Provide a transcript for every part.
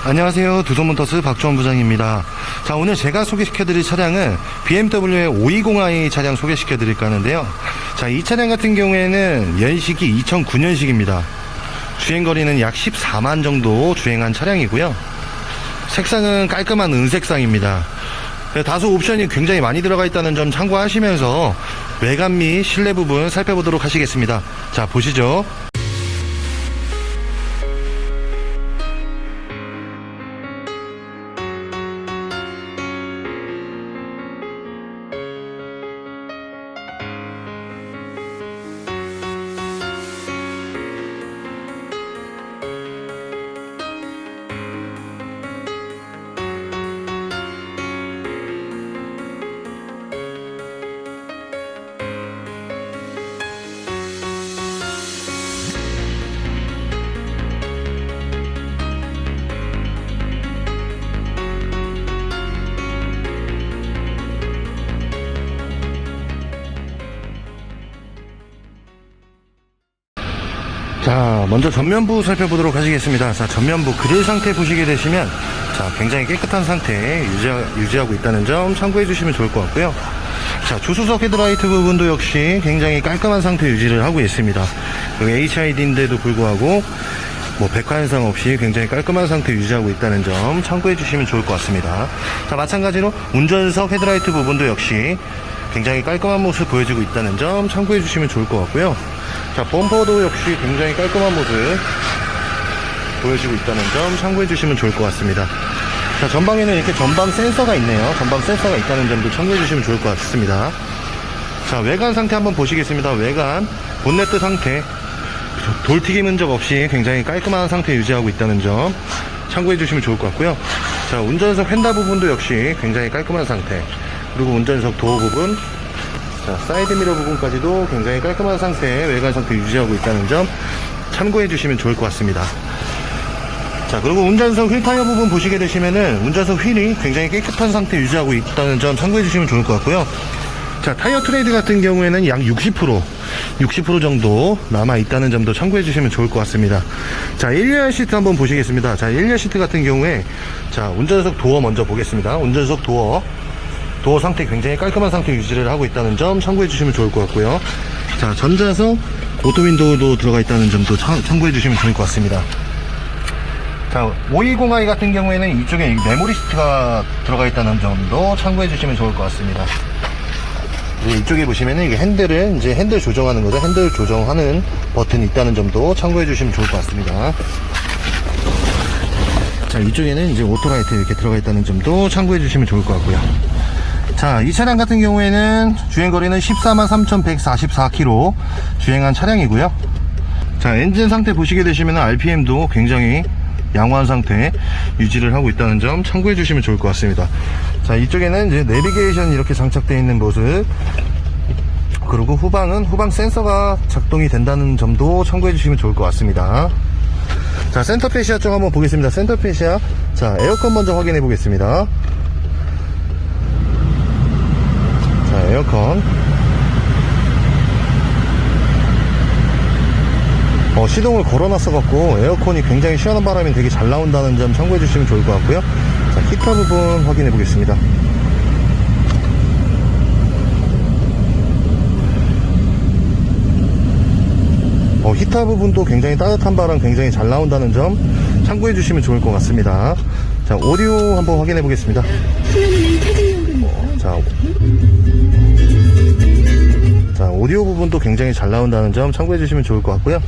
안녕하세요. 두손모터스 박주원 부장입니다. 자, 오늘 제가 소개시켜드릴 차량은 BMW의 520i 차량 소개시켜드릴까 하는데요. 자, 이 차량 같은 경우에는 연식이 2009년식입니다. 주행거리는 약 14만 정도 주행한 차량이고요. 색상은 깔끔한 은색상입니다. 다소 옵션이 굉장히 많이 들어가 있다는 점 참고하시면서 외관 및 실내 부분 살펴보도록 하시겠습니다. 자, 보시죠. 자, 먼저 전면부 살펴보도록 하시겠습니다. 자, 전면부 그릴 상태 보시게 되시면 자, 굉장히 깨끗한 상태 유지하고 있다는 점 참고해 주시면 좋을 것 같고요. 자, 조수석 헤드라이트 부분도 역시 굉장히 깔끔한 상태 유지를 하고 있습니다. 여기 HID인데도 불구하고 백화 현상 없이 굉장히 깔끔한 상태 유지하고 있다는 점 참고해 주시면 좋을 것 같습니다. 자, 마찬가지로 운전석 헤드라이트 부분도 역시 굉장히 깔끔한 모습 보여주고 있다는 점 참고해 주시면 좋을 것 같고요. 자, 범퍼도 역시 굉장히 깔끔한 모습 보여주고 있다는 점 참고해 주시면 좋을 것 같습니다. 자, 전방에는 이렇게 전방 센서가 있네요. 전방 센서가 있다는 점도 참고해 주시면 좋을 것 같습니다. 자, 외관 상태 한번 보시겠습니다. 외관 본네트 상태 돌튀김 흔적 없이 굉장히 깔끔한 상태 유지하고 있다는 점 참고해 주시면 좋을 것 같고요. 자, 운전석 휀다 부분도 역시 굉장히 깔끔한 상태, 그리고 운전석 도어 부분, 자, 사이드미러 부분까지도 굉장히 깔끔한 상태, 외관 상태 유지하고 있다는 점 참고해 주시면 좋을 것 같습니다. 자, 그리고 운전석 휠 타이어 부분 보시게 되시면은 운전석 휠이 굉장히 깨끗한 상태 유지하고 있다는 점 참고해 주시면 좋을 것 같고요. 자, 타이어 트레이드 같은 경우에는 약 60% 정도 남아 있다는 점도 참고해 주시면 좋을 것 같습니다. 자, 1열 시트 한번 보시겠습니다. 자, 1열 시트 같은 경우에 자, 운전석 도어 먼저 보겠습니다. 운전석 도어 상태 굉장히 깔끔한 상태 유지를 하고 있다는 점 참고해 주시면 좋을 것 같고요. 자, 전자석 오토 윈도우도 들어가 있다는 점도 참고해 주시면 좋을 것 같습니다. 자, 520i 같은 경우에는 이쪽에 메모리 시트가 들어가 있다는 점도 참고해 주시면 좋을 것 같습니다. 이쪽에 보시면은 이게 핸들 조정하는 거죠. 핸들 조정하는 버튼이 있다는 점도 참고해 주시면 좋을 것 같습니다. 자, 이쪽에는 이제 오토라이트 이렇게 들어가 있다는 점도 참고해 주시면 좋을 것 같고요. 자, 이 차량 같은 경우에는 주행거리는 143,144km 주행한 차량이고요. 자, 엔진 상태 보시게 되시면 RPM도 굉장히 양호한 상태 유지를 하고 있다는 점 참고해 주시면 좋을 것 같습니다. 자, 이쪽에는 이제 내비게이션 이렇게 장착되어 있는 모습, 그리고 후방 센서가 작동이 된다는 점도 참고해 주시면 좋을 것 같습니다. 자, 센터 페시아 쪽 한번 보겠습니다. 센터 페시아, 자, 에어컨 먼저 확인해 보겠습니다. 자, 에어컨 시동을 걸어놨어 갖고 에어컨이 굉장히 시원한 바람이 되게 잘 나온다는 점 참고해 주시면 좋을 것 같고요. 자, 히터 부분 확인해 보겠습니다. 히터 부분도 굉장히 따뜻한 바람 굉장히 잘 나온다는 점 참고해 주시면 좋을 것 같습니다. 자, 오디오 한번 확인해 보겠습니다. 자, 오디오 부분도 굉장히 잘 나온다는 점 참고해 주시면 좋을 것 같고요.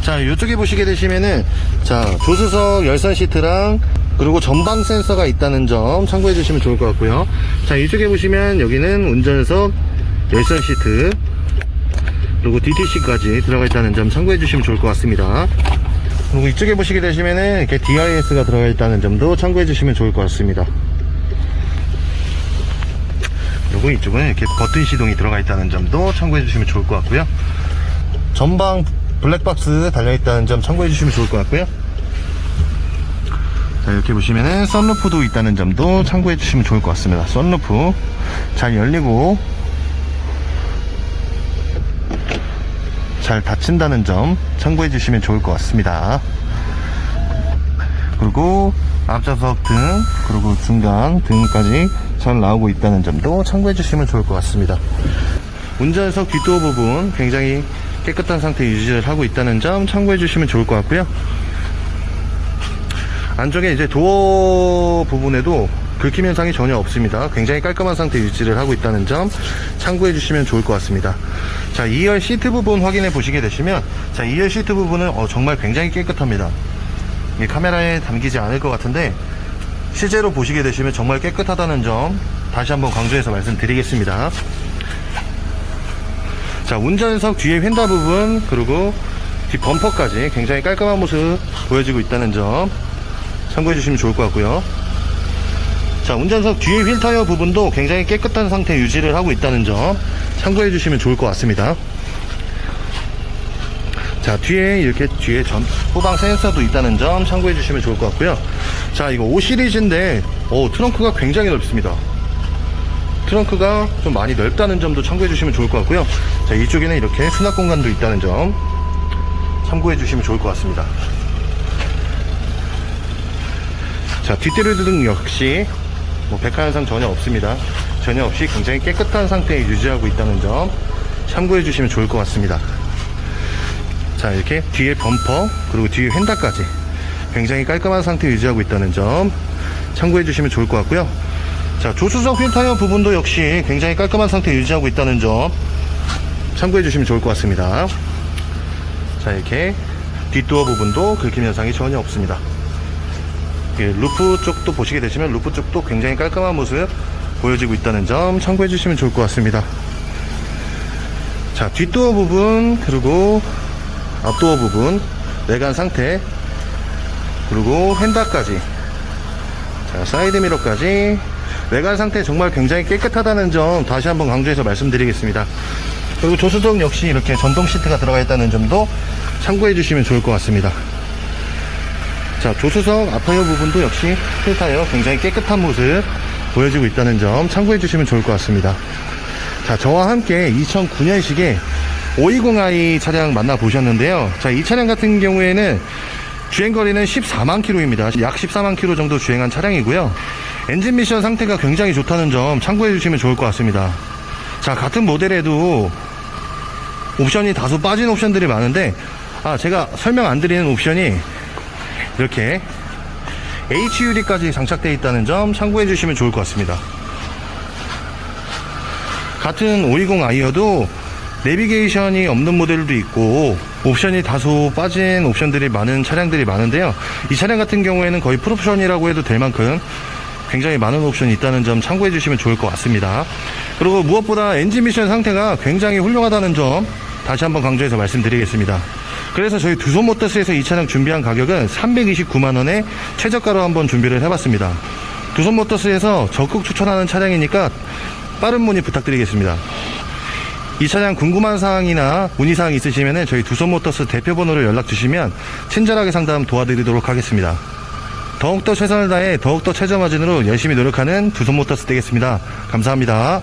자, 이쪽에 보시게 되시면은 자, 조수석 열선 시트랑 그리고 전방 센서가 있다는 점 참고해 주시면 좋을 것 같고요. 자, 이쪽에 보시면 여기는 운전석 열선 시트 그리고 DTC까지 들어가 있다는 점 참고해 주시면 좋을 것 같습니다. 그리고 이쪽에 보시게 되시면은 이렇게 DIS가 들어가 있다는 점도 참고해 주시면 좋을 것 같습니다. 그리고 이쪽은 이렇게 버튼 시동이 들어가 있다는 점도 참고해 주시면 좋을 것 같고요. 전방 블랙박스 달려있다는 점 참고해 주시면 좋을 것 같고요. 자, 이렇게 보시면은 썬루프도 있다는 점도 참고해 주시면 좋을 것 같습니다. 썬루프 잘 열리고 잘 닫힌다는 점 참고해 주시면 좋을 것 같습니다. 그리고 앞좌석 등 그리고 중간 등까지 잘 나오고 있다는 점도 참고해 주시면 좋을 것 같습니다. 운전석 뒷도어 부분 굉장히 깨끗한 상태 유지를 하고 있다는 점 참고해 주시면 좋을 것 같고요. 안쪽에 이제 도어 부분에도 긁힘 현상이 전혀 없습니다. 굉장히 깔끔한 상태 유지를 하고 있다는 점 참고해 주시면 좋을 것 같습니다. 자, 2열 시트 부분 확인해 보시게 되시면, 자, 2열 시트 부분은 정말 굉장히 깨끗합니다. 이 카메라에 담기지 않을 것 같은데 실제로 보시게 되시면 정말 깨끗하다는 점 다시 한번 강조해서 말씀드리겠습니다. 자, 운전석 뒤에 휀다 부분 그리고 뒷 범퍼까지 굉장히 깔끔한 모습 보여지고 있다는 점 참고해 주시면 좋을 것 같고요. 자, 운전석 뒤에 휠 타이어 부분도 굉장히 깨끗한 상태 유지를 하고 있다는 점 참고해 주시면 좋을 것 같습니다. 자, 뒤에 이렇게 뒤에 후방 센서도 있다는 점 참고해 주시면 좋을 것 같고요. 자, 이거 5 시리즈인데 트렁크가 굉장히 넓습니다. 트렁크가 좀 많이 넓다는 점도 참고해 주시면 좋을 것 같고요. 자, 이쪽에는 이렇게 수납 공간도 있다는 점 참고해 주시면 좋을 것 같습니다. 자, 뒷대리드 등 역시 백화 현상 전혀 없습니다. 전혀 없이 굉장히 깨끗한 상태에 유지하고 있다는 점 참고해 주시면 좋을 것 같습니다. 자, 이렇게 뒤에 범퍼 그리고 뒤에 휀다까지 굉장히 깔끔한 상태 유지하고 있다는 점 참고해 주시면 좋을 것 같고요. 자, 조수석 휠 타이어 부분도 역시 굉장히 깔끔한 상태 유지하고 있다는 점 참고해 주시면 좋을 것 같습니다. 자, 이렇게 뒷도어 부분도 긁힘 현상이 전혀 없습니다. 루프 쪽도 보시게 되시면 루프 쪽도 굉장히 깔끔한 모습 보여지고 있다는 점 참고해 주시면 좋을 것 같습니다. 자, 뒷도어 부분 그리고 앞도어 부분 내관 상태 그리고 휀다까지, 자, 사이드미러까지 내관 상태 정말 굉장히 깨끗하다는 점 다시 한번 강조해서 말씀드리겠습니다. 그리고 조수석 역시 이렇게 전동 시트가 들어가 있다는 점도 참고해 주시면 좋을 것 같습니다. 자, 조수석 앞타이어 부분도 역시 휠타이어 굉장히 깨끗한 모습 보여지고 있다는 점 참고해 주시면 좋을 것 같습니다. 자, 저와 함께 2009년식의 520i 차량 만나보셨는데요. 자, 이 차량 같은 경우에는 주행거리는 14만 킬로입니다. 약 14만 킬로 정도 주행한 차량이고요. 엔진 미션 상태가 굉장히 좋다는 점 참고해 주시면 좋을 것 같습니다. 자, 같은 모델에도 옵션이 다소 빠진 옵션들이 많은데 제가 설명 안 드리는 옵션이 이렇게 HUD까지 장착되어 있다는 점 참고해 주시면 좋을 것 같습니다. 같은 520i여도 내비게이션이 없는 모델도 있고 옵션이 다소 빠진 옵션들이 많은 차량들이 많은데요. 이 차량 같은 경우에는 거의 풀옵션이라고 해도 될 만큼 굉장히 많은 옵션이 있다는 점 참고해 주시면 좋을 것 같습니다. 그리고 무엇보다 엔진 미션 상태가 굉장히 훌륭하다는 점 다시 한번 강조해서 말씀드리겠습니다. 그래서 저희 두손모터스에서 이 차량 준비한 가격은 329만원에 최저가로 한번 준비를 해봤습니다. 두손모터스에서 적극 추천하는 차량이니까 빠른 문의 부탁드리겠습니다. 이 차량 궁금한 사항이나 문의사항 있으시면 저희 두손모터스 대표번호를 연락 주시면 친절하게 상담 도와드리도록 하겠습니다. 더욱더 최선을 다해 더욱더 최저 마진으로 열심히 노력하는 두손모터스 되겠습니다. 감사합니다.